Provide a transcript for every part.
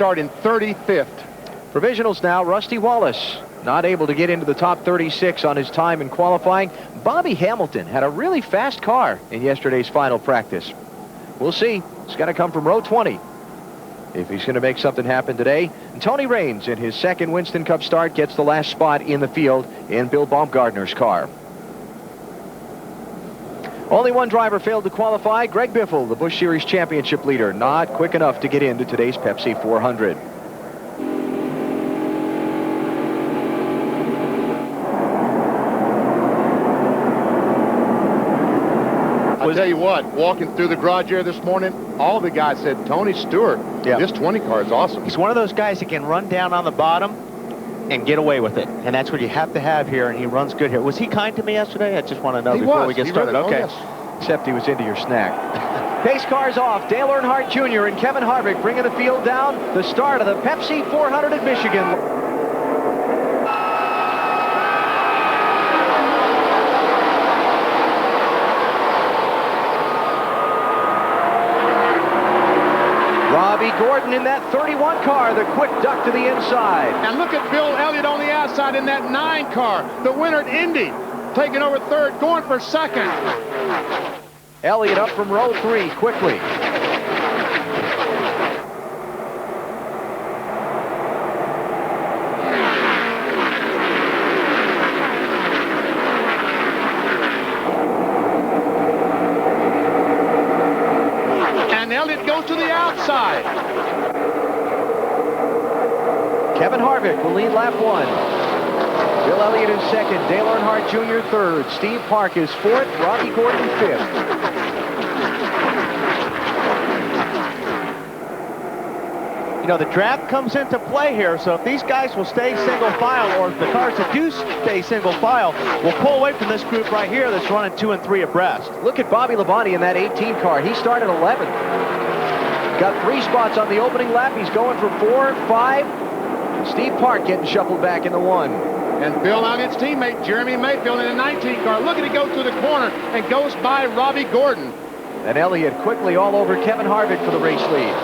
start in 35th. Provisionals now. Rusty Wallace not able to get into the top 36 on his time in qualifying. Bobby Hamilton had a really fast car in yesterday's final practice. We'll see. It's going to come from row 20 if he's going to make something happen today. And Tony Raines, in his second Winston Cup start, gets the last spot in the field in Bill Baumgartner's car. Only one driver failed to qualify. Greg Biffle, the Busch Series championship leader, not quick enough to get into today's Pepsi 400. I'll tell you what, walking through the garage here this morning, all the guys said, Tony Stewart, this 20 car is awesome. He's one of those guys that can run down on the bottom and get away with it. And that's what you have to have here, and he runs good here. Was he kind to me yesterday? I just want to know before we get started. Really, okay. yes. Except he was into your snack. Pace cars off. Dale Earnhardt Jr. and Kevin Harvick bringing the field down. The start of the Pepsi 400 at Michigan. Robbie Gordon in that 31 car, the quick duck to the inside. And look at Bill Elliott on the outside in that 9 car, the winner at Indy, taking over third, going for second. Elliott up from row 3 quickly. Elliott goes to the outside. Kevin Harvick will lead lap 1. Bill Elliott is second. Dale Earnhardt Jr. third. Steve Park is fourth. Robbie Gordon fifth. You know, the draft comes into play here, so if these guys will stay single file, or if the cars that do stay single file will pull away from this group right here that's running 2 and 3 abreast. Look at Bobby Labonte in that 18 car. He started 11th. Got 3 spots on the opening lap. He's going for 4, 5. Steve Park getting shuffled back in the 1. And Bill Elliott's teammate, Jeremy Mayfield, in the 19 car. Look at it go through the corner and goes by Robbie Gordon. And Elliott quickly all over Kevin Harvick for the race lead.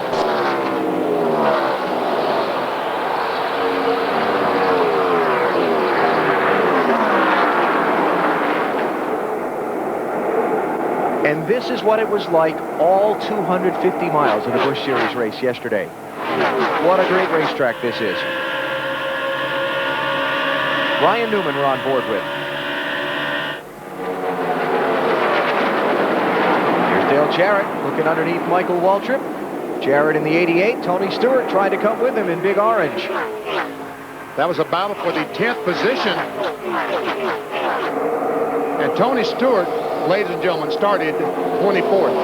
And this is what it was like all 250 miles of the Busch Series race yesterday. What a great racetrack this is. Ryan Newman we're on board with. Here's Dale Jarrett looking underneath Michael Waltrip. Jarrett in the 88. Tony Stewart tried to come with him in Big Orange. That was a battle for the 10th position. And Tony Stewart, ladies and gentlemen, started 24th.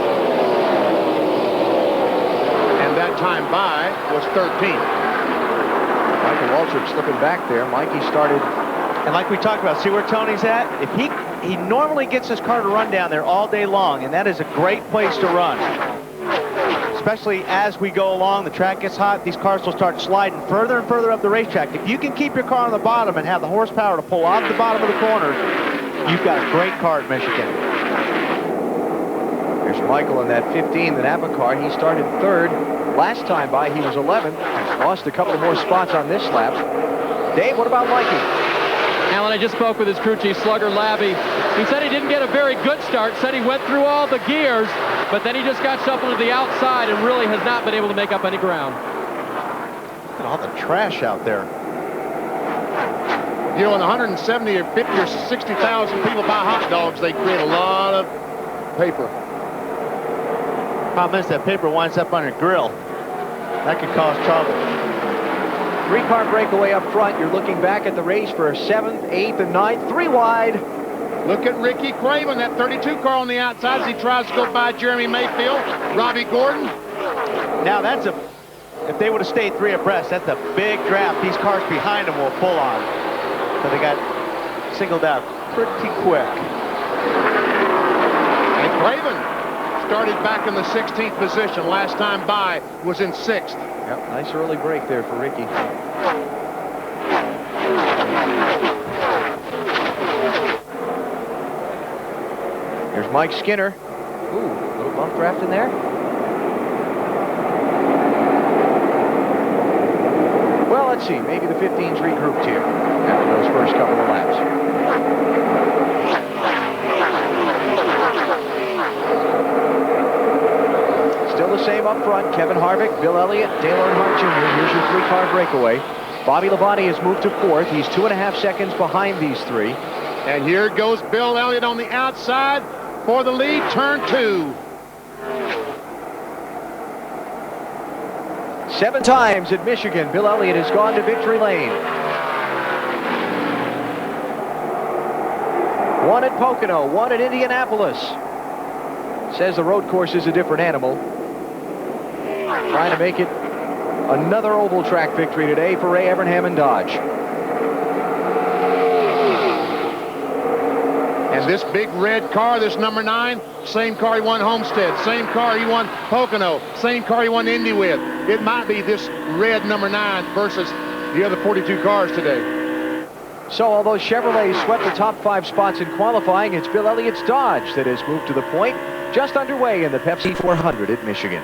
And that time by was 13th. Michael Waltrip slipping back there. Mikey started. And like we talked about, see where Tony's at? If he normally gets his car to run down there all day long, and that is a great place to run. Especially as we go along, the track gets hot, these cars will start sliding further and further up the racetrack. If you can keep your car on the bottom and have the horsepower to pull off the bottom of the corners, you've got a great car at Michigan. There's Michael in that 15, the Napa car. He started 3rd. Last time by, he was 11th. Lost a couple more spots on this lap. Dave, what about Mikey? Alan, I just spoke with his crew chief, Slugger Labby. He said he didn't get a very good start, said he went through all the gears, but then he just got shuffled to the outside and really has not been able to make up any ground. Look at all the trash out there. You know, when 170 or 50 or 60,000 people buy hot dogs, they create a lot of paper. Problem is that paper winds up on your grill. That could cause trouble. 3-car breakaway up front. You're looking back at the race for 7th, 8th, and 9th. 3 wide. Look at Ricky Craven, that 32 car on the outside as he tries to go by Jeremy Mayfield. Robbie Gordon. Now that's if they would have stayed 3 abreast, that's a big draft. These cars behind them will pull on. So they got singled out pretty quick. And Craven started back in the 16th position. Last time by was in 6th. Yep, nice early break there for Ricky. Here's Mike Skinner. Ooh, little bump draft in there. let's see, maybe the 15's regrouped here after those first couple of laps. Still the same up front. Kevin Harvick, Bill Elliott, Dale Earnhardt Jr. Here's your 3-car breakaway. Bobby Labonte has moved to 4th. He's 2.5 seconds behind these 3. And here goes Bill Elliott on the outside for the lead, turn 2. 7 times at Michigan, Bill Elliott has gone to victory lane. 1 at Pocono, 1 at Indianapolis. Says the road course is a different animal. Trying to make it another oval track victory today for Ray Evernham and Dodge. And this big red car, this number 9, same car he won Homestead, same car he won Pocono, same car he won Indy with. It might be this red number 9 versus the other 42 cars today. So although Chevrolet swept the top 5 spots in qualifying, it's Bill Elliott's Dodge that has moved to the point, just underway in the Pepsi 400 at Michigan.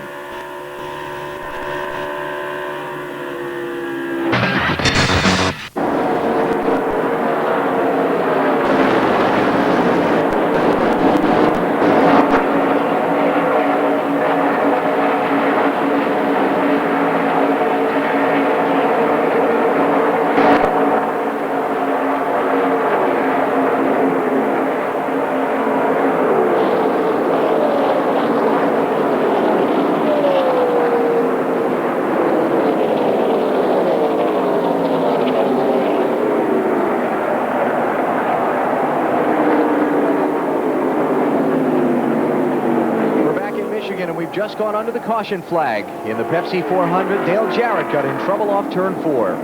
Just gone under the caution flag in the Pepsi 400. Dale Jarrett got in trouble off turn 4.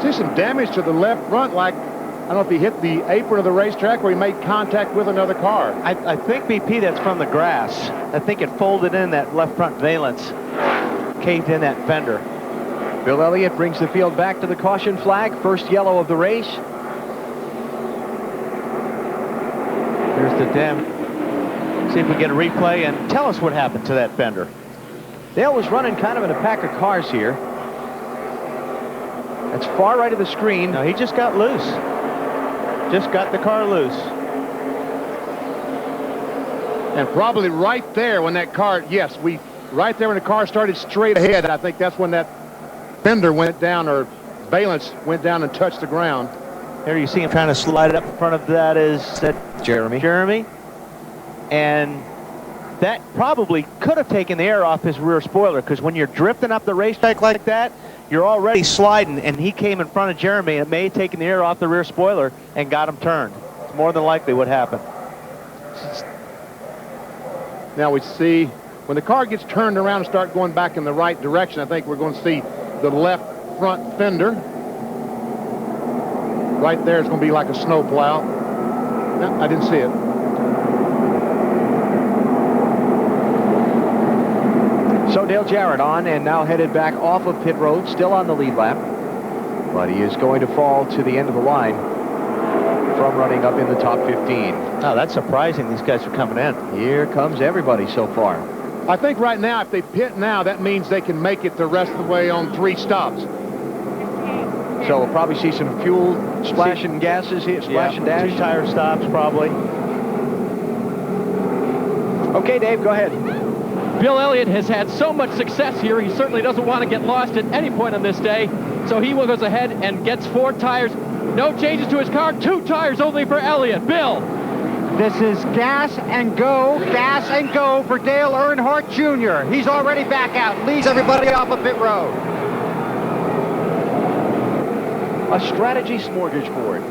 See some damage to the left front, like, I don't know if he hit the apron of the racetrack or he made contact with another car. I think, BP, that's from the grass. I think it folded in that left front valence, caved in that fender. Bill Elliott brings the field back to the caution flag. First yellow of the race. Here's the dim. See if we get a replay and tell us what happened to that fender. Dale was running kind of in a pack of cars here. That's far right of the screen. No, he just got loose. Just got the car loose. And probably right there when that car, yes, right there when the car started straight ahead, I think that's when that fender went down, or valence went down and touched the ground. There you see him trying to slide it up in front of that is that Jeremy. And that probably could have taken the air off his rear spoiler, because when you're drifting up the racetrack like that, you're already sliding, and he came in front of Jeremy, and it may have taken the air off the rear spoiler and got him turned. It's more than likely what happened. Now we see when the car gets turned around and start going back in the right direction, I think we're going to see the left front fender. Right there is going to be like a snow plow. No, I didn't see it. So Dale Jarrett on and now headed back off of pit road, still on the lead lap. But he is going to fall to the end of the line from running up in the top 15. Oh, that's surprising. These guys are coming in. Here comes everybody so far. I think right now, if they pit now, that means they can make it the rest of the way on 3 stops. So we'll probably see some fuel splashing gases here, splash and dash. 2 tire stops probably. Okay, Dave, go ahead. Bill Elliott has had so much success here, he certainly doesn't want to get lost at any point on this day. So he goes ahead and gets 4 tires. No changes to his car, 2 tires only for Elliott. Bill. This is gas and go for Dale Earnhardt Jr. He's already back out, leads everybody off of pit road. A strategy smorgasbord.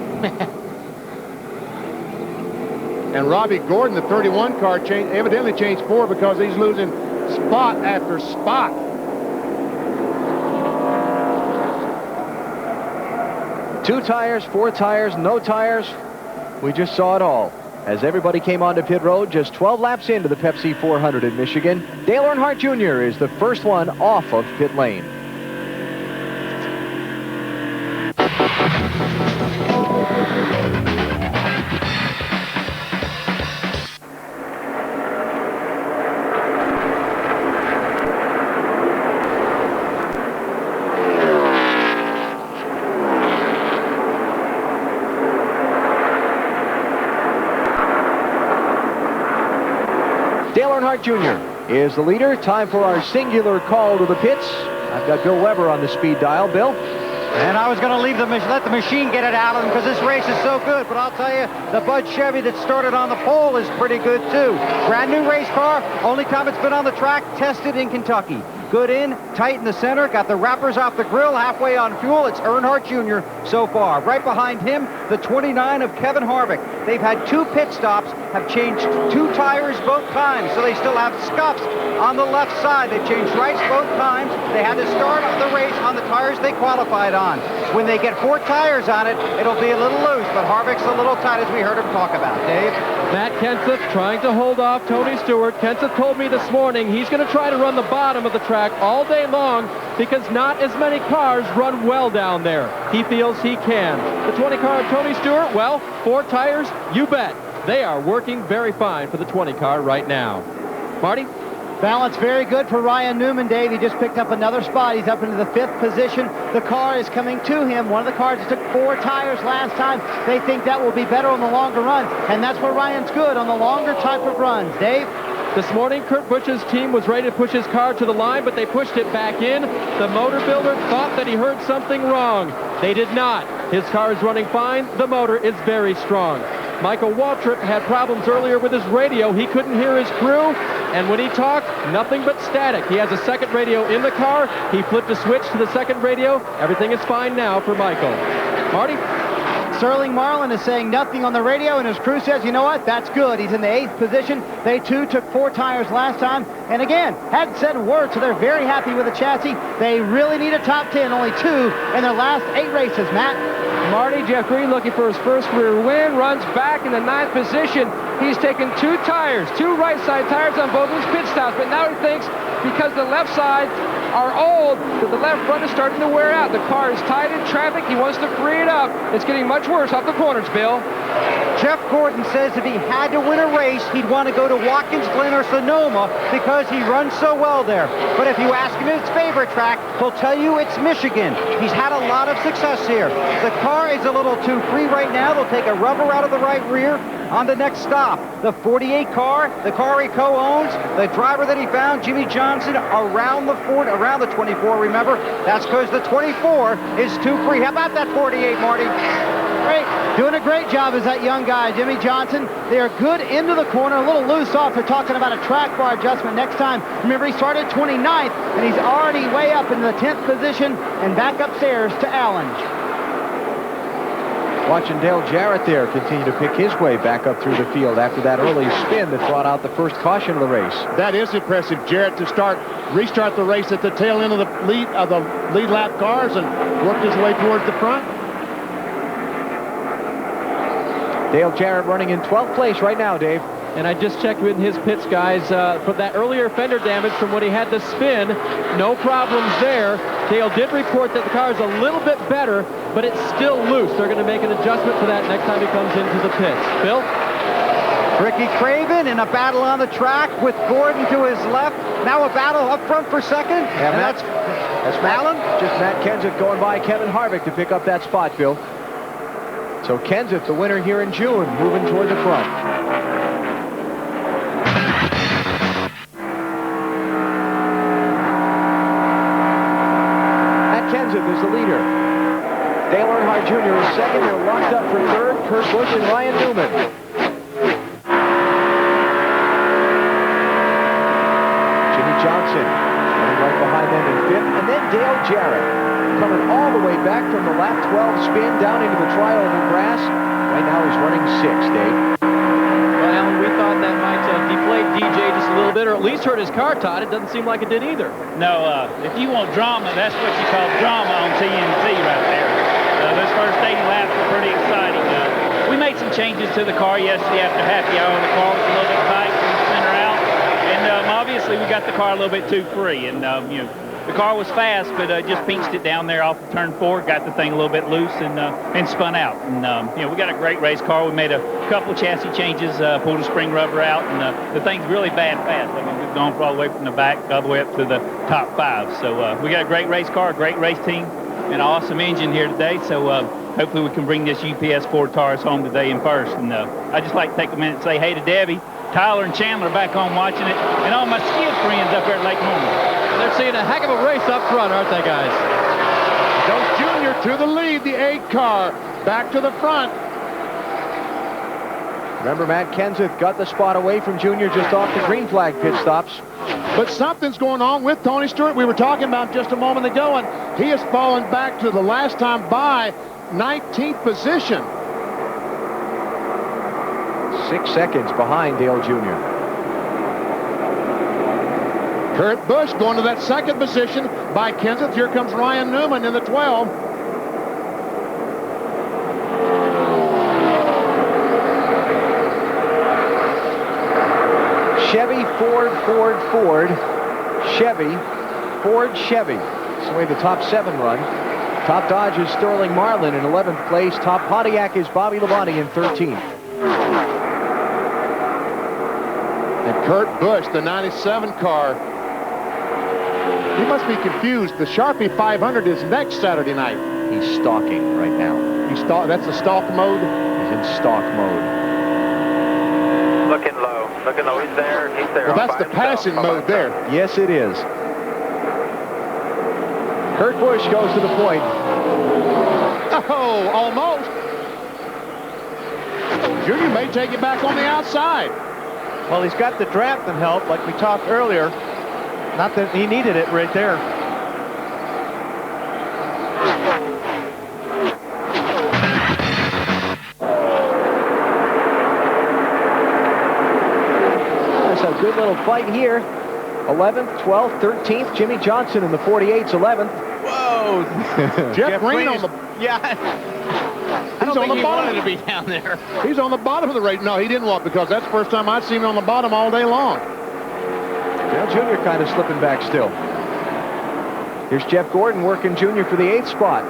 And Robbie Gordon, the 31 car, evidently changed 4 because he's losing spot after spot. Two tires, 4 tires, no tires. We just saw it all. As everybody came onto pit road, just 12 laps into the Pepsi 400 in Michigan, Dale Earnhardt Jr. is the first one off of pit lane. Earnhardt Jr. is the leader. Time for our singular call to the pits. I've got Bill Weber on the speed dial. Bill? And I was going to let the machine get it, Alan, because this race is so good. But I'll tell you, the Bud Chevy that started on the pole is pretty good, too. Brand new race car. Only time it's been on the track, tested in Kentucky. Good in, tight in the center, got the wrappers off the grill, halfway on fuel. It's Earnhardt Jr. so far. Right behind him, the 29 of Kevin Harvick. They've had 2 pit stops, have changed 2 tires both times, so they still have scuffs on the left side. They've changed rights both times. They had to start the race on the tires they qualified on. When they get 4 tires on it, it'll be a little loose, but Harvick's a little tight, as we heard him talk about. Dave? Matt Kenseth trying to hold off Tony Stewart. Kenseth told me this morning he's going to try to run the bottom of the track all day long because not as many cars run well down there. He feels he can. The 20 car of Tony Stewart, well, 4 tires, you bet. They are working very fine for the 20 car right now. Marty? Balance very good for Ryan Newman, Dave. He just picked up another spot. He's up into the 5th position. The car is coming to him. One of the cars took 4 tires last time. They think that will be better on the longer run, and that's where Ryan's good, on the longer type of runs. Dave? This morning, Kurt Busch's team was ready to push his car to the line, but they pushed it back in. The motor builder thought that he heard something wrong. They did not. His car is running fine. The motor is very strong. Michael Waltrip had problems earlier with his radio. He couldn't hear his crew, and when he talked, nothing but static. He has a second radio in the car. He flipped a switch to the second radio. Everything is fine now for Michael. Marty? Sterling Marlin is saying nothing on the radio, and his crew says, you know what, that's good. He's in the 8th position. They, too, took 4 tires last time. And again, hadn't said a word, so they're very happy with the chassis. They really need a top 10, only 2 in their last 8 races, Matt. Marty, Jeff Green looking for his first career win, runs back in the 9th position. He's taken 2 tires, 2 right side tires on both his pit stops, but now he thinks because the left side are old, that the left front is starting to wear out. The car is tight in traffic. He wants to free it up. It's getting much worse off the corners, Bill. Jeff Gordon says if he had to win a race, he'd want to go to Watkins Glen or Sonoma because he runs so well there. But if you ask him his favorite track, he'll tell you it's Michigan. He's had a lot of success here. The car is a little too free right now. They'll take a rubber out of the right rear on the next stop. The 48 car, the car he co-owns, the driver that he found, Jimmy Johnson, around the 24, remember? That's because the 24 is too free. How about that 48, Marty? Great. Doing a great job is that young guy, Jimmy Johnson. They are good into the corner, a little loose off. They're talking about a track bar adjustment next time. Remember, he started 29th, and he's already way up in the 10th position and back upstairs to Allen. Watching Dale Jarrett there continue to pick his way back up through the field after that early spin that brought out the first caution of the race. That is impressive, Jarrett, to restart the race at the tail end of the lead lap cars and work his way towards the front. Dale Jarrett running in 12th place right now, Dave. And I just checked with his pits guys for that earlier fender damage from when he had the spin. No problems there. Dale did report that the car is a little bit better, but it's still loose. They're going to make an adjustment for that next time he comes into the pits. Bill? Ricky Craven in a battle on the track with Gordon to his left. Now a battle up front for second. Yeah, and that's Allen. Just Matt Kenseth going by Kevin Harvick to pick up that spot, Bill. So Kenseth, the winner here in June, moving toward the front. Kenseth is the leader. Dale Earnhardt Jr. is second. They're locked up for third. Kurt Busch and Ryan Newman. Jimmy Johnson running right behind them in 5th. And then Dale Jarrett coming all the way back from the lap 12 spin down into the trioval grass. Right now he's running 6th, Dave. Well, Alan, we thought that might deflate DJ just a little bit, or at least hurt his car, Todd. It doesn't seem like it did either. No, if you want drama, that's what you call drama on TNT right there. Those first 80 laps were pretty exciting. We made some changes to the car yesterday after happy hour. The car was a little bit tight from the center out, and obviously we got the car a little bit too free. And the car was fast, but just pinched it down there off of turn 4, got the thing a little bit loose, and spun out. And we got a great race car. We made a couple of chassis changes, pulled a spring rubber out, and the thing's really bad fast. I mean, we've gone all the way from the back all the way up to the top 5. So we got a great race car, a great race team, and an awesome engine here today. So hopefully we can bring this UPS Ford Taurus home today in first. And I'd just like to take a minute and say hey to Debbie. Tyler and Chandler back home watching it, and all my skid friends up there at Lake Norman. They're seeing a heck of a race up front, aren't they, guys? Goes Junior to the lead, the 8 car, back to the front. Remember, Matt Kenseth got the spot away from Junior just off the green flag pit stops. But something's going on with Tony Stewart. We were talking about him just a moment ago, and he has fallen back to the last time by 19th position. 6 seconds behind Dale Jr. Kurt Busch going to that 2nd position by Kenseth. Here comes Ryan Newman in the 12. Chevy, Ford, Ford, Ford, Chevy, Ford, Chevy. That's the way the top 7 run. Top Dodge is Sterling Marlin in 11th place. Top Pontiac is Bobby Labonte in 13th. And Kurt Busch, the 97 car. He must be confused. The Sharpie 500 is next Saturday night. He's stalking right now. That's the stalk mode? He's in stalk mode. Looking low. Looking low. He's there. He's there. Well, that's the passing mode there. Yes, it is. Kurt Busch goes to the point. Oh, almost. Junior may take it back on the outside. Well, he's got the draft and help, like we talked earlier. Not that he needed it right there. That's a good little fight here. 11th, 12th, 13th. Jimmy Johnson in the 48's 11th. Whoa! Jeff Green on the... Yeah. I don't think he wanted to be down there. He's on the bottom of the race. No, he didn't want, because that's the first time I've seen him on the bottom all day long. Dale Jr. kind of slipping back still. Here's Jeff Gordon working Junior for the 8th spot.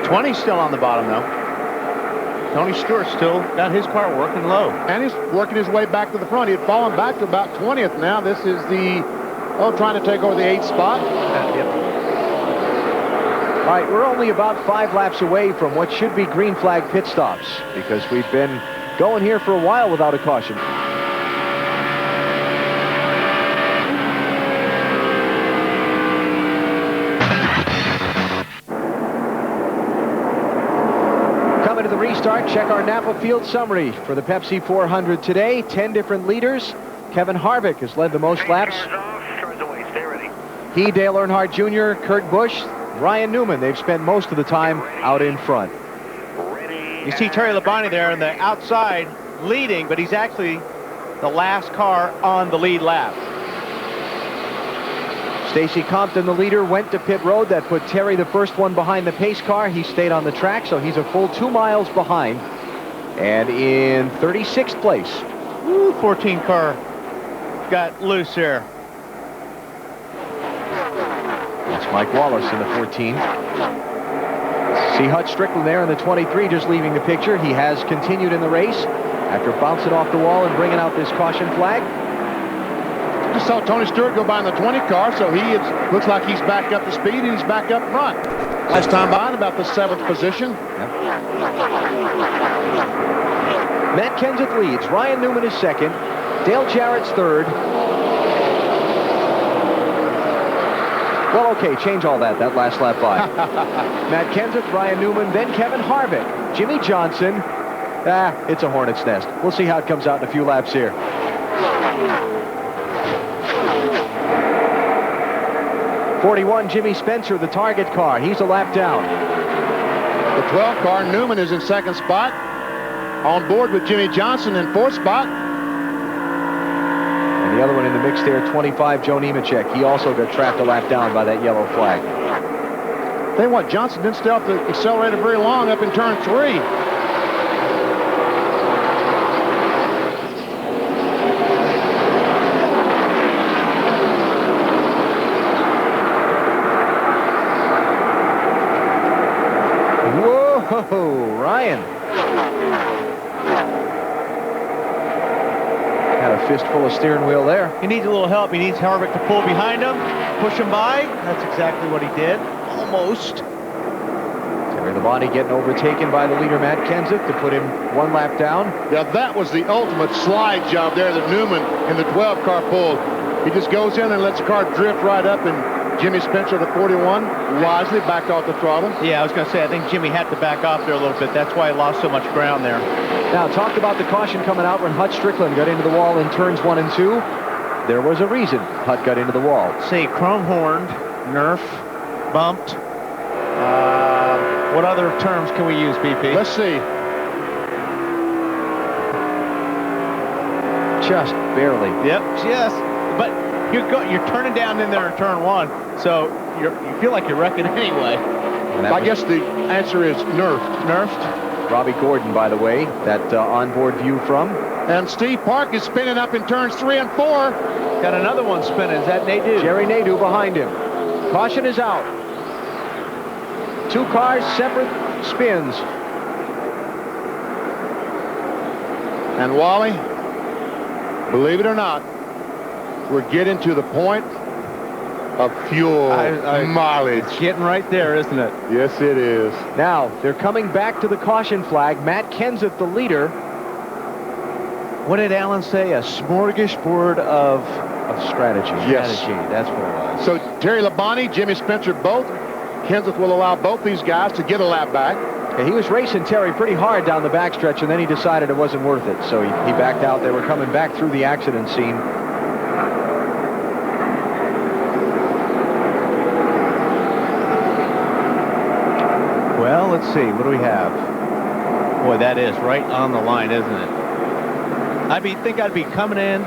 20's still on the bottom, though. Tony Stewart still got his car working low. And he's working his way back to the front. He had fallen back to about 20th now. This is the, trying to take over the 8th spot. All right, we're only about 5 laps away from what should be green flag pit stops, because we've been going here for a while without a caution. Coming to the restart, check our Napa Field summary for the Pepsi 400 today. 10 different leaders. Kevin Harvick has led the most laps. He, Dale Earnhardt Jr., Kurt Busch, Ryan Newman. They've spent most of the time out in front. You see Terry Labonte there on the outside leading, but he's actually the last car on the lead lap. Stacy Compton, the leader, went to pit road. That put Terry, the first one behind the pace car. He stayed on the track, so he's a full 2 miles behind. And in 36th place. Ooh, 14 car got loose there. That's Mike Wallace in the 14. See Hutch Strickland there in the 23 just leaving the picture. He has continued in the race after bouncing off the wall and bringing out this caution flag. Just saw Tony Stewart go by in the 20 car, so looks like he's back up to speed and he's back up front. Last time by in about the 7th position. Yep. Matt Kenseth leads. Ryan Newman is 2nd. Dale Jarrett's 3rd. Well, okay, change all that last lap by. Matt Kenseth, Ryan Newman, then Kevin Harvick. Jimmy Johnson. It's a hornet's nest. We'll see how it comes out in a few laps here. '41, Jimmy Spencer, the target car. He's a lap down. The 12 car, Newman is in 2nd spot. On board with Jimmy Johnson in 4th spot. And the other one in the mix there, 25, Joe Nemechek. He also got trapped a lap down by that yellow flag. Tell you what, Johnson didn't stay off the accelerator very long up in turn 3. Whoa, Ryan. Had a fistful of steering wheel there. He needs a little help. He needs Harvick to pull behind him, push him by. That's exactly what he did. Almost. Terry Labonte getting overtaken by the leader, Matt Kenseth, to put him one lap down. Yeah, that was the ultimate slide job there that Newman in the 12 car pulled. He just goes in and lets the car drift right up, and Jimmy Spencer, the 41, wisely backed off the throttle. Yeah, I was going to say, I think Jimmy had to back off there a little bit. That's why he lost so much ground there. Now, talk about the caution coming out when Hut Strickland got into the wall in turns 1 and 2. There was a reason Hut got into the wall. Say, chrome horned, nerf, bumped. What other terms can we use, BP? Let's see. Just barely. Yep, just. But you're turning down in there in turn 1, so you feel like you're wrecking anyway. I guess the answer is nerfed. Nerfed. Robbie Gordon, by the way, that onboard view from. And Steve Park is spinning up in turns 3 and 4. Got another one spinning. Is that Nadeau? Jerry Nadeau behind him. Caution is out. 2 cars, separate spins. And Wally, believe it or not, we're getting to the point of fuel mileage. It's getting right there, isn't it? Yes, it is. Now, they're coming back to the caution flag. Matt Kenseth, the leader. What did Alan say? A smorgasbord of strategy. Yes. Strategy, that's what it was. So Terry Labonte, Jimmy Spencer, both. Kenseth will allow both these guys to get a lap back. Yeah, he was racing Terry pretty hard down the backstretch, and then he decided it wasn't worth it. So he backed out. They were coming back through the accident scene. Well, let's see. What do we have? Boy, that is right on the line, isn't it? I think I'd be coming in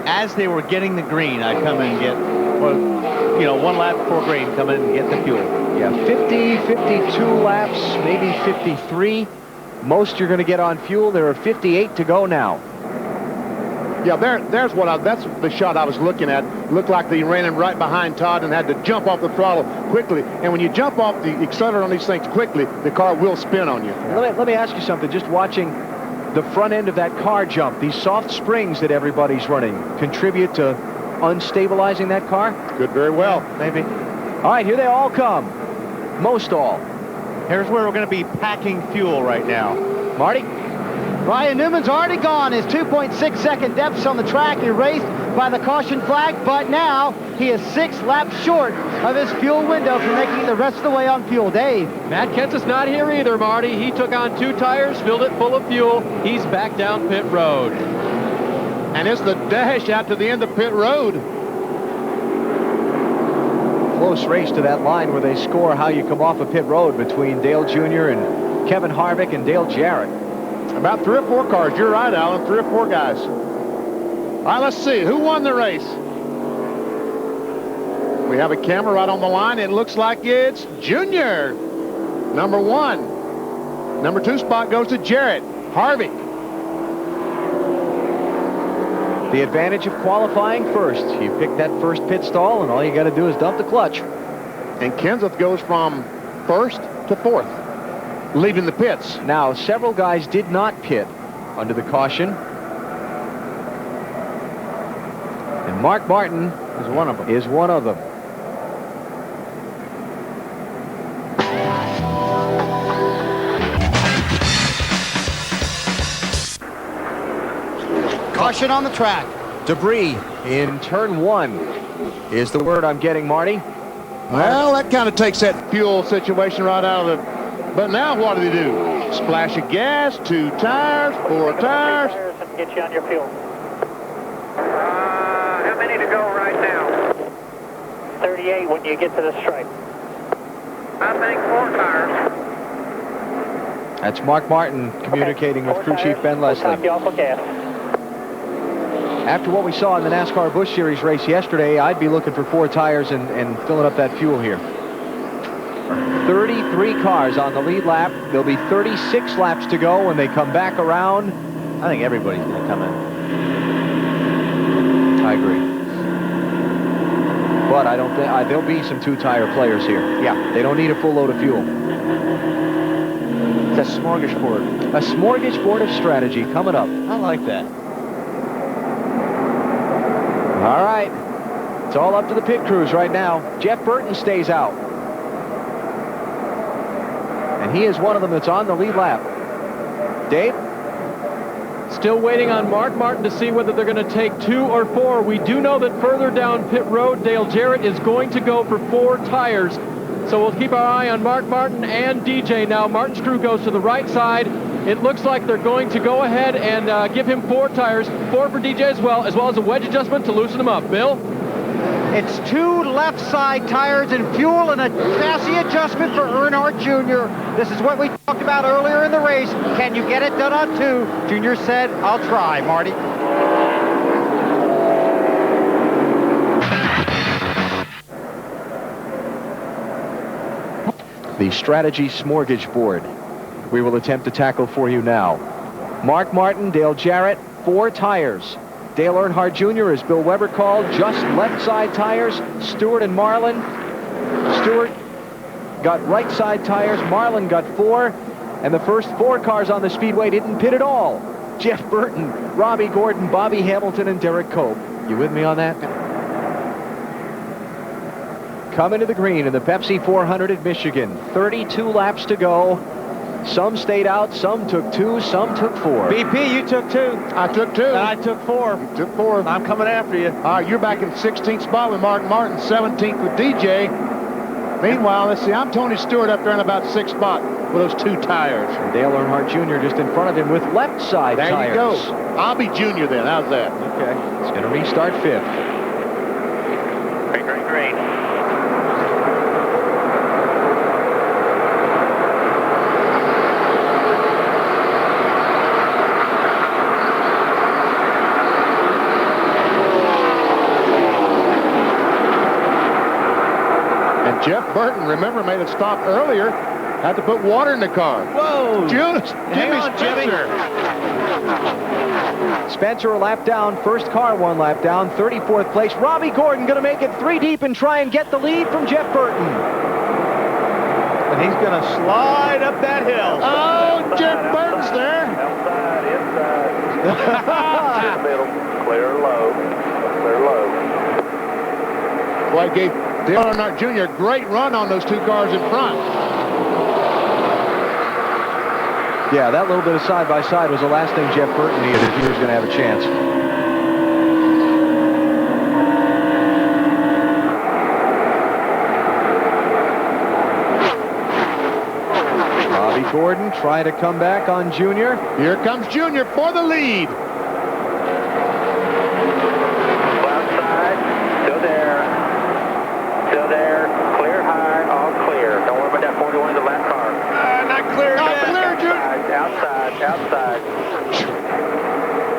as they were getting the green. I'd come in and get, well, 1 lap before green, come in and get the fuel. Yeah, 50, 52 laps, maybe 53. Most you're going to get on fuel. There are 58 to go now. Yeah, that's the shot I was looking at. Looked like they ran him right behind Todd and had to jump off the throttle quickly. And when you jump off the accelerator on these things quickly, the car will spin on you. Let me ask you something. Just watching the front end of that car jump, these soft springs that everybody's running, contribute to unstabilizing that car? Could very well. Maybe. All right, here they all come. Most all. Here's where we're going to be packing fuel right now. Marty? Ryan Newman's already gone. His 2.6 second depths on the track, erased by the caution flag, but now he is 6 laps short of his fuel window for making it the rest of the way on fuel. Dave. Matt Kenseth's not here either, Marty. He took on 2 tires, filled it full of fuel. He's back down pit road. And it's the dash out to the end of pit road. Close race to that line where they score how you come off a pit road between Dale Jr. and Kevin Harvick and Dale Jarrett. About 3 or 4 cars. You're right, Alan. 3 or 4 guys. All right, let's see. Who won the race? We have a camera right on the line. It looks like it's Junior. Number 1. Number 2 spot goes to Jarrett. Harvick. The advantage of qualifying first. You pick that first pit stall, and all you got to do is dump the clutch. And Kenseth goes from 1st to 4th, leaving the pits. Now, several guys did not pit under the caution. And Mark Martin is one of them. Caution on the track. Debris in turn 1 is the word I'm getting, Marty. Well, that kind of takes that fuel situation right out of the... But now what do they do? Splash of gas, 2 tires, 4 tires. Get you on your fuel. How many to go right now? 38 when you get to the stripe. I think 4 tires. That's Mark Martin communicating with crew chief Ben Leslie. We'll top you off with gas. After what we saw in the NASCAR Busch Series race yesterday, I'd be looking for 4 tires and filling up that fuel here. 33 cars on the lead lap. There'll be 36 laps to go when they come back around. I think everybody's going to come in. I agree. But I don't think there'll be some 2-tire players here. Yeah. They don't need a full load of fuel. It's a smorgasbord. A smorgasbord of strategy coming up. I like that. All right. It's all up to the pit crews right now. Jeff Burton stays out. And he is one of them that's on the lead lap. Dave? Still waiting on Mark Martin to see whether they're going to take 2 or 4. We do know that further down pit road, Dale Jarrett is going to go for 4 tires. So we'll keep our eye on Mark Martin and DJ. Now Martin's crew goes to the right side. It looks like they're going to go ahead and give him 4 tires, 4 for DJ as well as a wedge adjustment to loosen him up. Bill? It's 2 left side tires and fuel and a chassis adjustment for Earnhardt Jr. This is what we talked about earlier in the race. Can you get it done on 2? Junior said, I'll try, Marty. The strategy smorgasbord we will attempt to tackle for you now. Mark Martin, Dale Jarrett, 4 tires. Dale Earnhardt Jr., as Bill Weber called, just left side tires. Stewart and Marlin. Stewart got right side tires. Marlin got 4. And the first 4 cars on the speedway didn't pit at all. Jeff Burton, Robbie Gordon, Bobby Hamilton, and Derek Cope. You with me on that? Coming to the green in the Pepsi 400 at Michigan. 32 laps to go. Some stayed out, some took 2, some took 4. BP, you took 2. I took 2. And I took 4. You took 4. I'm coming after you. All right, you're back in 16th spot with Mark Martin, 17th with DJ. Meanwhile, let's see, I'm Tony Stewart up there in about 6th spot with those 2 tires. And Dale Earnhardt Jr. just in front of him with left side there tires. There you go. I'll be Junior then. How's that? Okay. It's going to restart 5th. Great. Jeff Burton, remember, made a stop earlier. Had to put water in the car. Whoa! Jimmy Spencer. Spencer a lap down. First car 1 lap down. 34th place. Robbie Gordon going to make it 3 deep and try and get the lead from Jeff Burton. And he's going to slide up that hill. Oh, Jeff Burton's there. Outside, inside. Middle. Clear low. Boy, it gave Dale Earnhardt Jr. a great run on those 2 cars in front. Yeah, that little bit of side-by-side was the last thing Jeff Burton needed if he was going to have a chance. Bobby Gordon trying to come back on Junior. Here comes Junior for the lead. Outside.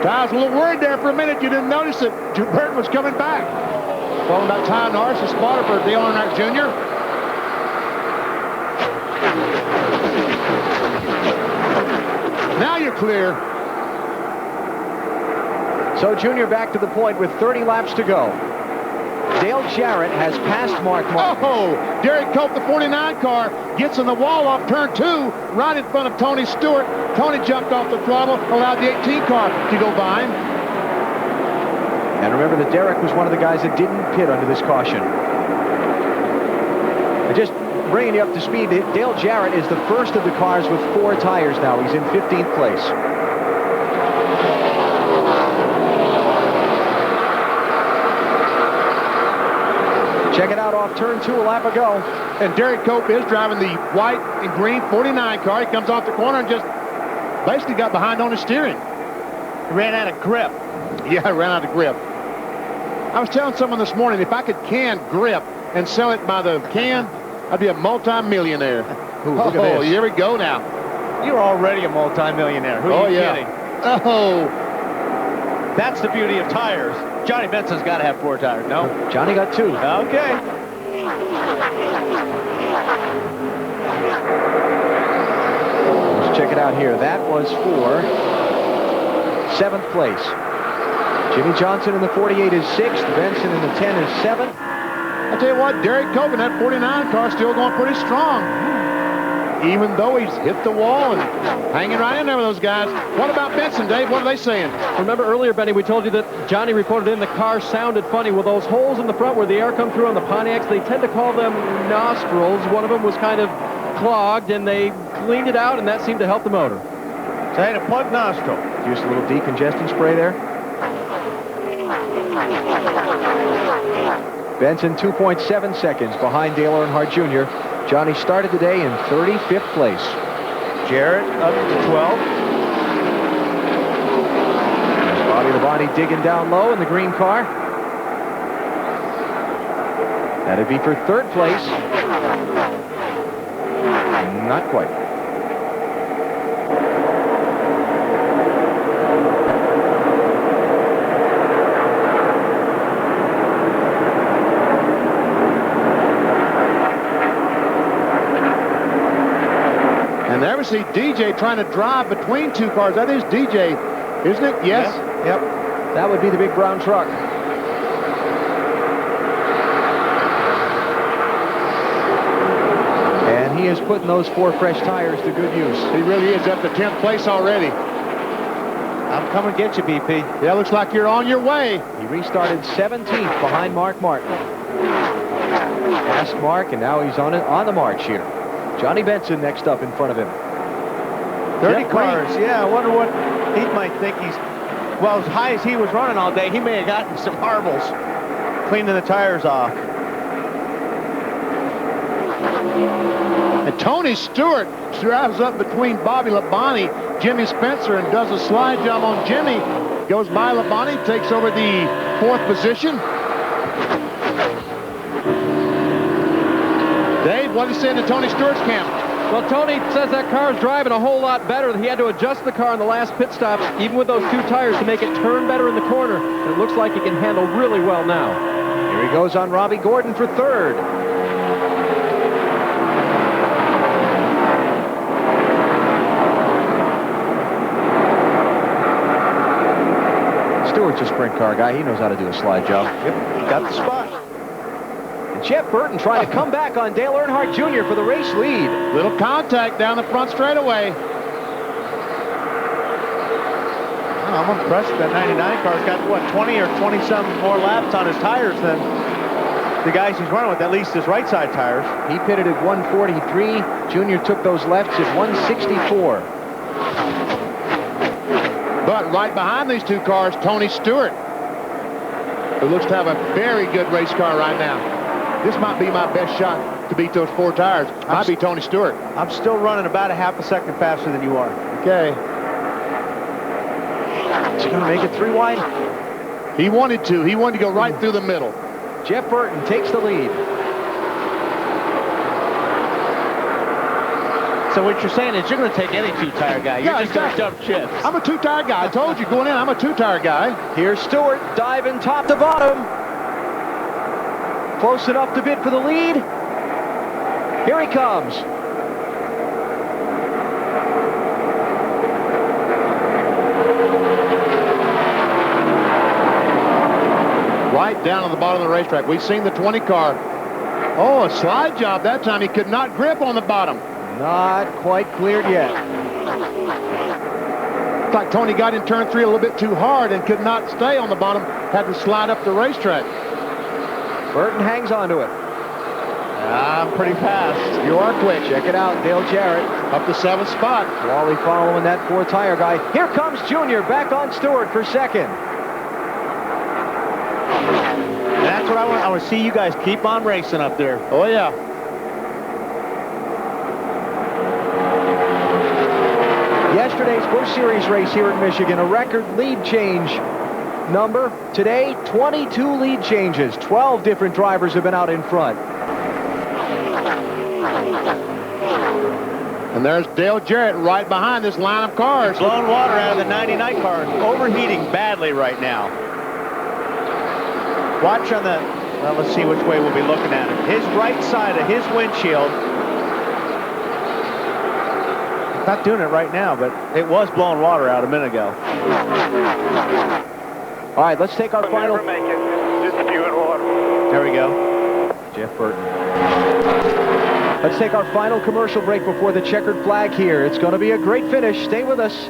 I was a little worried there for a minute. You didn't notice that Burton was coming back. Talking about Ty Norris, the spotter for Dale Earnhardt Jr. Now you're clear. So Junior back to the point with 30 laps to go. Dale Jarrett has passed Mark Martin. Oh, Derek Cope, the 49 car, gets in the wall off turn 2, right in front of Tony Stewart. Tony jumped off the throttle, allowed the 18 car to go by him. And remember that Derek was one of the guys that didn't pit under this caution. Just bringing you up to speed, Dale Jarrett is the first of the cars with 4 tires now. He's in 15th place. Check it out off turn 2 a lap ago. And Derek Cope is driving the white and green 49 car. He comes off the corner and just basically got behind on his steering. He ran out of grip. Yeah, ran out of grip. I was telling someone this morning, if I could can grip and sell it by the can, I'd be a multi-millionaire. Look at this. Here we go now. You're already a multi-millionaire. Who are you kidding? Oh. That's the beauty of tires. Johnny Benson's got to have 4 tires, no? Johnny got 2. Okay. Let's check it out here. That was for 7th place. Jimmy Johnson in the 48 is 6th. Benson in the 10 is 7th. I tell you what, Derek Cope in that 49 car still going pretty strong. Even though he's hit the wall and hanging right in there with those guys. What about Benson, Dave? What are they saying? Remember earlier, Benny, we told you that Johnny reported in the car sounded funny. Well, those holes in the front where the air comes through on the Pontiacs, they tend to call them nostrils. One of them was kind of clogged, and they cleaned it out, and that seemed to help the motor. So I had a plug nostril. Just a little decongestant spray there. Benson 2.7 seconds behind Dale Earnhardt Jr. Johnny started the day in 35th place. Jarrett up to 12. Bobby Labonte digging down low in the green car. That'd be for third place. Not quite. And there we see DJ trying to drive between two cars. That is DJ, isn't it? Yes. Yep. That would be the big brown truck. And he is putting those 4 fresh tires to good use. He really is up to 10th place already. I'm coming to get you, BP. Yeah, looks like you're on your way. He restarted 17th behind Mark Martin. Past Mark, and now he's on the march here. Johnny Benson next up in front of him. 30 cars. Yeah, I wonder what he might think. Well, as high as he was running all day, he may have gotten some marbles cleaning the tires off. And Tony Stewart drives up between Bobby Labonte, Jimmy Spencer, and does a slide job on Jimmy. Goes by Labonte, takes over the 4th position. Dave, what are you saying to Tony Stewart's camp? Well, Tony says that car is driving a whole lot better. He had to adjust the car in the last pit stops, even with those 2 tires, to make it turn better in the corner. And it looks like he can handle really well now. Here he goes on Robbie Gordon for 3rd. Stewart's a sprint car guy. He knows how to do a slide job. Yep, got the spot. And Jeff Burton trying to come back on Dale Earnhardt Jr. for the race lead. Little contact down the front straightaway. I'm impressed that 99 car's got, what, 20 or 20-some more laps on his tires than the guys he's running with, at least his right side tires. He pitted at 143. Junior took those lefts at 164. But right behind these 2 cars, Tony Stewart, who looks to have a very good race car right now. This might be my best shot to beat those 4 tires. Might be Tony Stewart. I'm still running about a half a second faster than you are. Okay. Is he going to make it 3 wide? He wanted to. He wanted to go right through the middle. Jeff Burton takes the lead. So what you're saying is you're going to take any 2-tire guy. You're just going to jump chips. I'm a 2-tire guy. I told you going in, I'm a 2-tire guy. Here's Stewart diving top to bottom. Close enough to bid for the lead. Here he comes. Right down on the bottom of the racetrack. We've seen the 20 car. Oh, a slide job that time. He could not grip on the bottom. Not quite cleared yet. Looks like Tony got in turn 3 a little bit too hard and could not stay on the bottom. Had to slide up the racetrack. Burton hangs on to it. I'm pretty fast. You are quick. Check it out. Dale Jarrett up the 7th spot. Wally following that 4-tire guy. Here comes Junior back on Stewart for 2nd. That's what I want. I want to see you guys keep on racing up there. Oh, yeah. Yesterday's Busch Series race here in Michigan, a record lead change number. Today, 22 lead changes. 12 different drivers have been out in front. And there's Dale Jarrett right behind this line of cars. Blowing water out of the 99 car. Overheating badly right now. Watch on the, well, let's see which way we'll be looking at it. His right side of his windshield. Not doing it right now, but it was blowing water out a minute ago. All right, let's take our final. Never make it. Just spewing water. There we go. Jeff Burton. Let's take our final commercial break before the checkered flag here. It's going to be a great finish. Stay with us.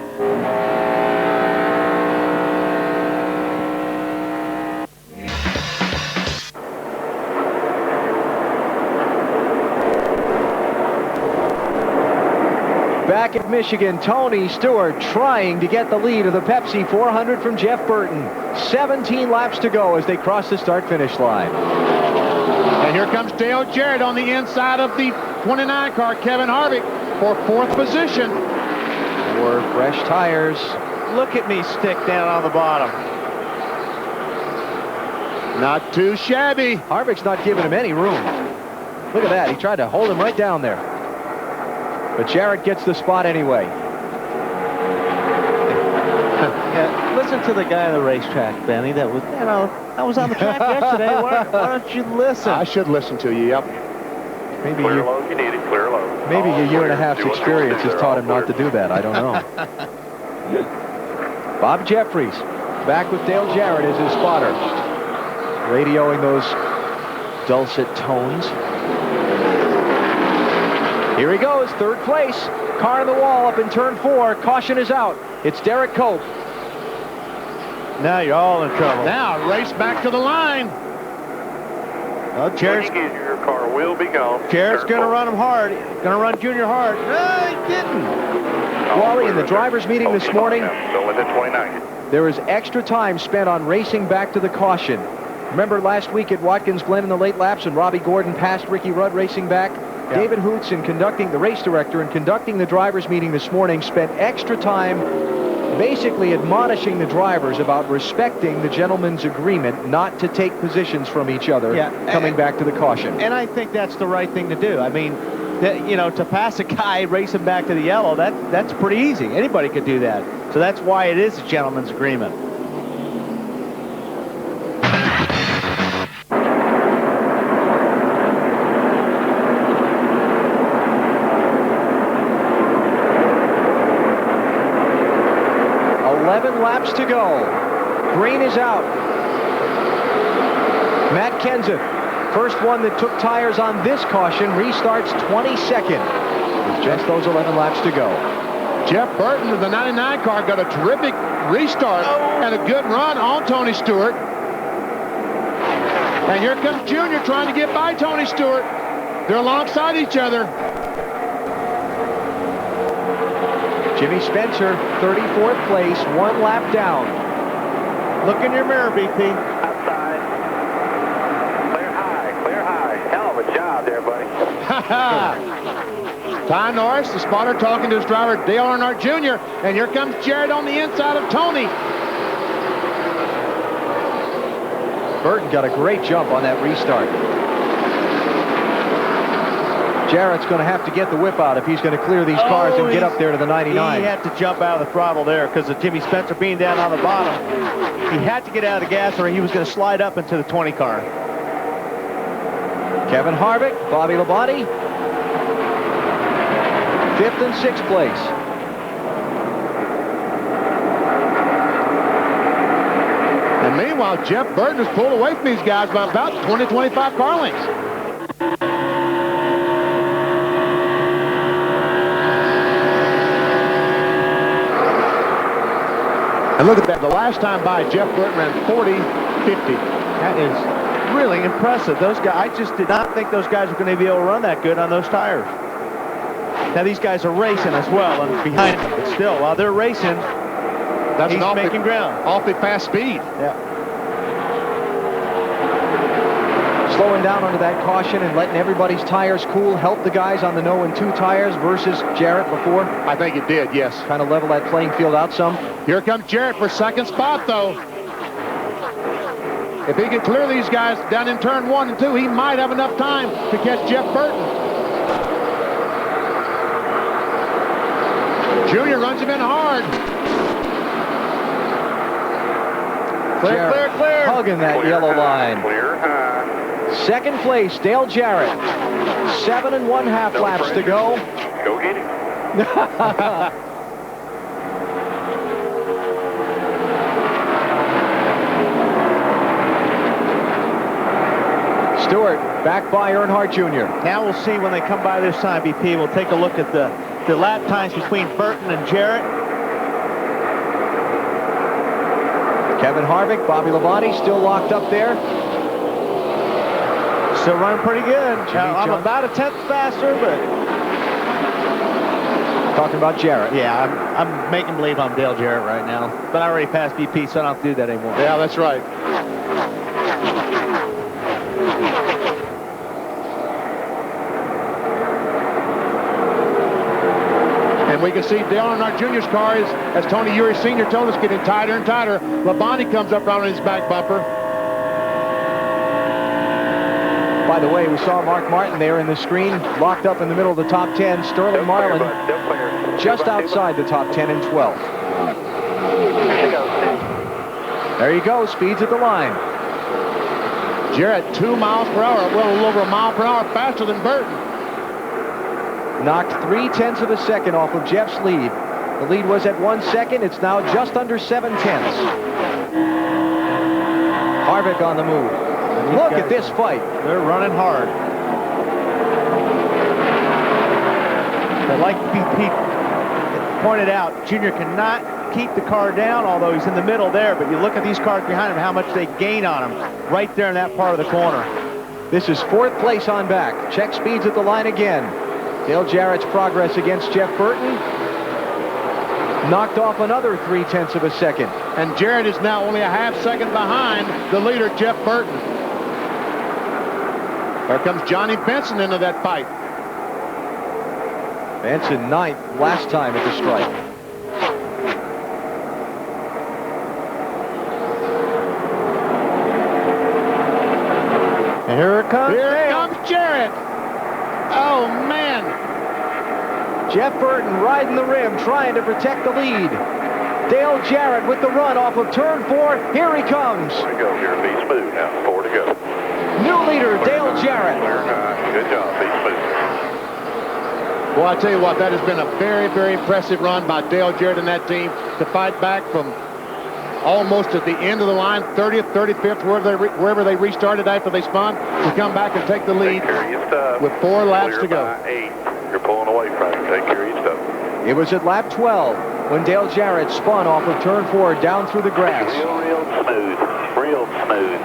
Back at Michigan, Tony Stewart trying to get the lead of the Pepsi 400 from Jeff Burton. 17 laps to go as they cross the start-finish line. And here comes Dale Jarrett on the inside of the 29 car, Kevin Harvick, for 4th position. 4 fresh tires. Look at me stick down on the bottom. Not too shabby. Harvick's not giving him any room. Look at that. He tried to hold him right down there. But Jarrett gets the spot anyway. Yeah, listen to the guy on the racetrack, Benny. That was, I was on the track yesterday. Why don't you listen? I should listen to you, yep. Maybe Clear low, you need it, clear low. Maybe a year and a half's experience has taught him not to do that. I don't know. Bob Jeffries back with Dale Jarrett as his spotter. Radioing those dulcet tones. Here he goes, 3rd place. Car on the wall up in turn 4. Caution is out. It's Derek Cope. Now you're all in trouble. Now race back to the line. Well, Jarrett's, When you get your car will be gone. Jarrett's going to run him hard. Going to run Junior hard. No, he didn't. Wally, in the drivers' meeting this morning, Still in the 29. there was extra time spent on racing back to the caution. Remember last week at Watkins Glen in the late laps when Robbie Gordon passed Ricky Rudd racing back? Yeah. David Hoots, in conducting the race director and conducting the drivers' meeting this morning, spent extra time basically admonishing the drivers about respecting the gentleman's agreement not to take positions from each other coming back to the caution. And I think that's the right thing to do. I mean, to pass a guy racing back to the yellow, that's pretty easy. Anybody could do that. So that's why it is a gentleman's agreement. Laps to go. Green is out. Matt Kenseth, first one that took tires on this caution, restarts 22nd with just those 11 laps to go. Jeff Burton of the 99 car got a terrific restart and a good run on Tony Stewart. And here comes Junior trying to get by Tony Stewart. They're alongside each other. Jimmy Spencer, 34th place, 1 lap down. Look in your mirror, BP. Outside. Clear high. Hell of a job there, buddy. Ty Norris, the spotter, talking to his driver, Dale Earnhardt Jr. And here comes Jarrett on the inside of Tony. Burton got a great jump on that restart. Jarrett's going to have to get the whip out if he's going to clear these cars and get up there to the 99. He had to jump out of the throttle there because of Jimmy Spencer being down on the bottom. He had to get out of the gas or he was going to slide up into the 20 car. Kevin Harvick, Bobby Labonte, 5th and 6th place. And meanwhile, Jeff Burton has pulled away from these guys by about 20-25 car lengths. And look at that. The last time by, Jeff Burton ran 40-50. That is really impressive. Those guys, I just did not think those guys were going to be able to run that good on those tires. Now these guys are racing as well and behind them, but still, while they're racing, he's making ground. Awfully fast speed. Yeah. Slowing down under that caution and letting everybody's tires cool help the guys on the 0 and 2 tires versus Jarrett before? I think it did, yes. Kind of level that playing field out some. Here comes Jarrett for 2nd spot, though. If he can clear these guys down in turn 1 and 2, he might have enough time to catch Jeff Burton. Junior runs him in hard. Clear, clear, clear. Hugging that yellow line. Clear high. 2nd place, Dale Jarrett. 7 1/2 laps to go. Go get him. Stewart back by Earnhardt Jr. Now we'll see when they come by this time, BP. We'll take a look at the lap times between Burton and Jarrett. Kevin Harvick, Bobby Labonte still locked up there. Still running pretty good. Now, I'm about a 10th faster, but Talking about Jarrett. Yeah, I'm making believe I'm Dale Jarrett right now. But I already passed BP, so I don't have to do that anymore. Yeah, that's right. And we can see Dale Earnhardt Jr.'s car is, as Tony Uri Sr. told us, getting tighter and tighter. Labonte comes up right on his back bumper. By the way, we saw Mark Martin there in the screen, locked up in the middle of the top 10. Sterling Marlin just outside the top 10 in 12th. There you go, speeds at the line. Jarrett 2 miles per hour, well, a little over a mile per hour faster than Burton. Knocked 0.3 of a second off of Jeff's lead. The lead was at 1 second. It's now just under 0.7. Harvick on the move. Look at this fight. They're running hard. But like BP pointed out, Junior cannot keep the car down, although he's in the middle there. But you look at these cars behind him, how much they gain on him right there in that part of the corner. This is 4th place on back. Check speeds at the line again. Dale Jarrett's progress against Jeff Burton knocked off another 0.3 of a second. And Jarrett is now only a half second behind the leader, Jeff Burton. There comes Johnny Benson into that fight. Benson 9th last time at the stripe. And here it comes. Here comes Jarrett. Oh, man. Jeff Burton riding the rim, trying to protect the lead. Dale Jarrett with the run off of turn 4. Here he comes. Way to go here. Be smooth now. 4 to go. New leader, Dale Jarrett. Good job. Be smooth. Well, I tell you what, that has been a very, very impressive run by Dale Jarrett and that team to fight back from almost at the end of the line, 30th, 35th, wherever they restarted after they spun, to come back and take the lead with 4 laps to go. By 8. You're pulling away from it. Take care of your stuff. It was at lap 12 when Dale Jarrett spun off of turn 4 down through the grass. Real smooth. Real smooth.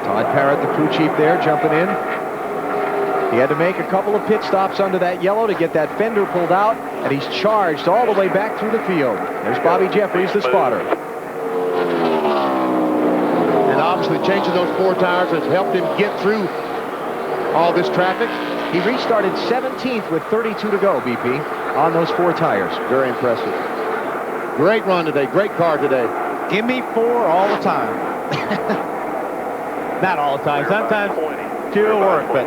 Todd Parrott, the crew chief there, jumping in. He had to make a couple of pit stops under that yellow to get that fender pulled out, and he's charged all the way back through the field. There's Bobby Jeffries, the spotter. And obviously changing those 4 tires has helped him get through all this traffic. He restarted 17th with 32 to go, BP, on those 4 tires. Very impressive. Great run today. Great car today. Give me 4 all the time. Not all the time. Sometimes 2 will work, but...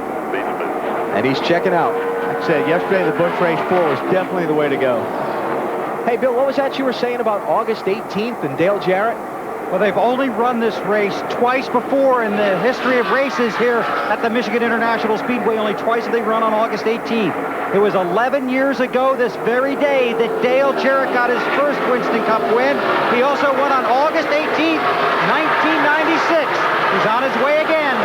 And he's checking out. Like I said, yesterday the Busch Race 4 was definitely the way to go. Hey, Bill, what was that you were saying about August 18th and Dale Jarrett? Well, they've only run this race twice before in the history of races here at the Michigan International Speedway. Only twice have they run on August 18th. It was 11 years ago this very day that Dale Jarrett got his first Winston Cup win. He also won on August 18th, 1996. He's on his way again.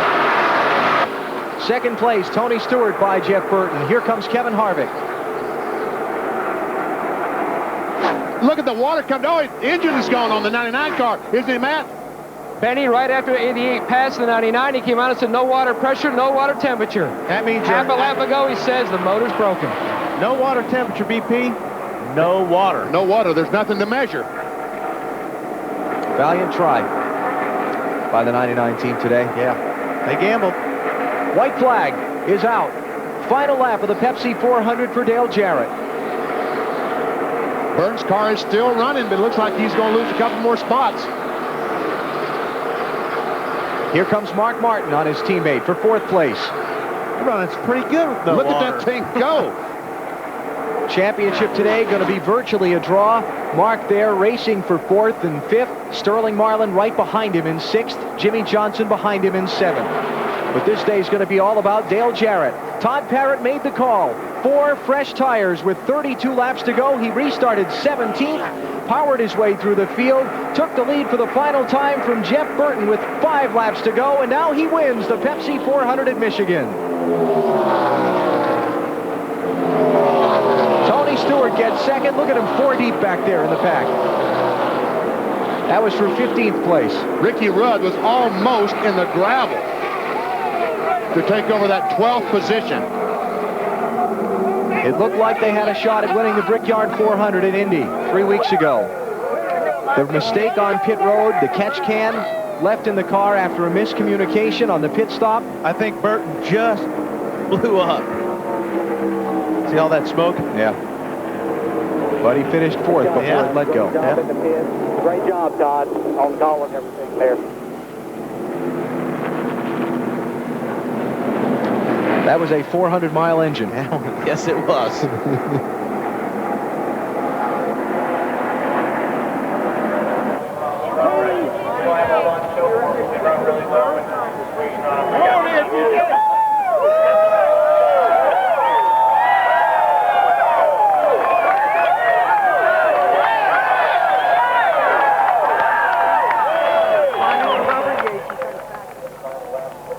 Second place, Tony Stewart by Jeff Burton. Here comes Kevin Harvick. Look at the water come. Oh, the engine is going on the 99 car. Isn't it, Matt? Benny, right after the 88 passed the 99, he came out and said no water pressure, no water temperature. That means half a lap ago he says the motor's broken. No water temperature, BP. No water. No water. There's nothing to measure. Valiant try by the 99 team today. Yeah, they gambled. White flag is out. Final lap of the Pepsi 400 for Dale Jarrett. Burton's car is still running, but it looks like he's going to lose a couple more spots. Here comes Mark Martin on his teammate for 4th place. They're running pretty good with no Look water. at that thing go. Championship today going to be virtually a draw. Mark there racing for 4th and 5th. Sterling Marlin right behind him in 6th. Jimmy Johnson behind him in 7th. But this day is going to be all about Dale Jarrett. Todd Parrott made the call. 4 fresh tires with 32 laps to go. He restarted 17th, powered his way through the field, took the lead for the final time from Jeff Burton with 5 laps to go, and now he wins the Pepsi 400 at Michigan. Tony Stewart gets second. Look at him 4 deep back there in the pack. That was for 15th place. Ricky Rudd was almost in the gravel to take over that 12th position. It looked like they had a shot at winning the Brickyard 400 in Indy 3 weeks ago. The mistake on pit road, the catch can left in the car after a miscommunication on the pit stop. I think Burton just blew up. See all that smoke? Yeah. But he finished fourth before it let go. Good job in the pit. Great job, Todd, on calling everything there. That was a 400-mile engine. Yes, it was.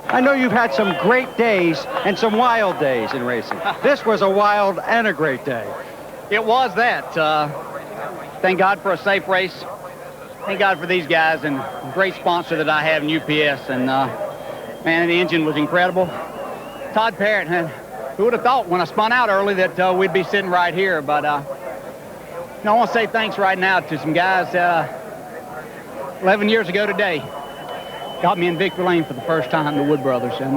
I know you've had some great days and some wild days in racing. This was a wild and a great day. It was that. Thank God for a safe race. Thank God for these guys and great sponsor that I have in UPS. And man, the engine was incredible. Todd Parrott, who would have thought when I spun out early that we'd be sitting right here? But I want to say thanks right now to some guys 11 years ago today. Got me in victory lane for the first time, the Wood Brothers, and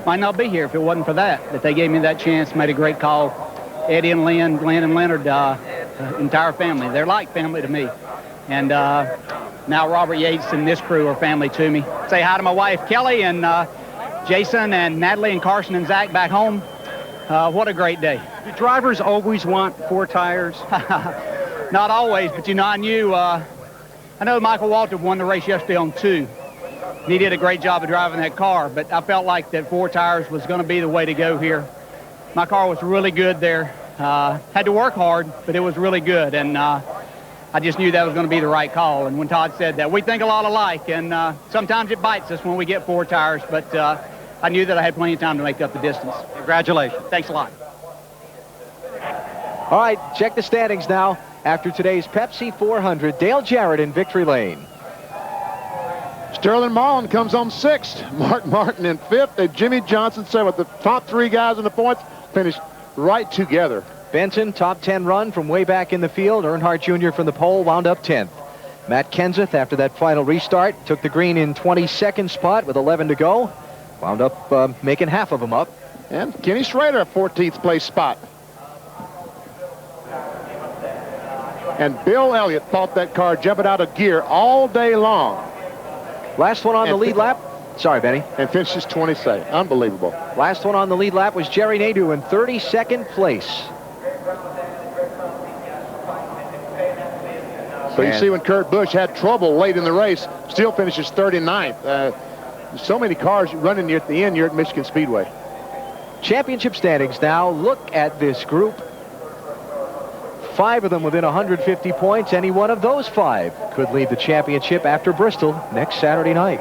might not be here if it wasn't for that. But they gave me that chance, made a great call. Eddie and Lynn, Glenn and Leonard, entire family. They're like family to me. And now Robert Yates and this crew are family to me. Say hi to my wife, Kelly, and Jason and Natalie and Carson and Zach back home. What a great day. Do drivers always want 4 tires? Not always, but you know, I know Michael Walter won the race yesterday on 2. He did a great job of driving that car, but I felt like that 4 tires was going to be the way to go here. My car was really good there. Had to work hard, but it was really good, and I just knew that was going to be the right call. And when Todd said that, we think a lot alike, and sometimes it bites us when we get 4 tires, but I knew that I had plenty of time to make up the distance. Congratulations. Thanks a lot. All right, check the standings now. After today's Pepsi 400, Dale Jarrett in victory lane. Sterling Marlin comes home 6th. Mark Martin in 5th. And Jimmy Johnson 7th. The top 3 guys in the points finished right together. Benson, top 10 run from way back in the field. Earnhardt Jr. from the pole wound up 10th. Matt Kenseth, after that final restart, took the green in 22nd spot with 11 to go. Wound up making half of them up. And Kenny Schrader, a 14th place spot. And Bill Elliott fought that car jumping out of gear all day long. Last one on the lead lap. Sorry, Benny. And finishes 22nd. Unbelievable. Last one on the lead lap was Jerry Nadeau in 32nd place. So you see when Kurt Busch had trouble late in the race, still finishes 39th. So many cars running near at the end here at Michigan Speedway. Championship standings now. Look at this group. 5 of them within 150 points. Any one of those 5 could lead the championship after Bristol next Saturday night.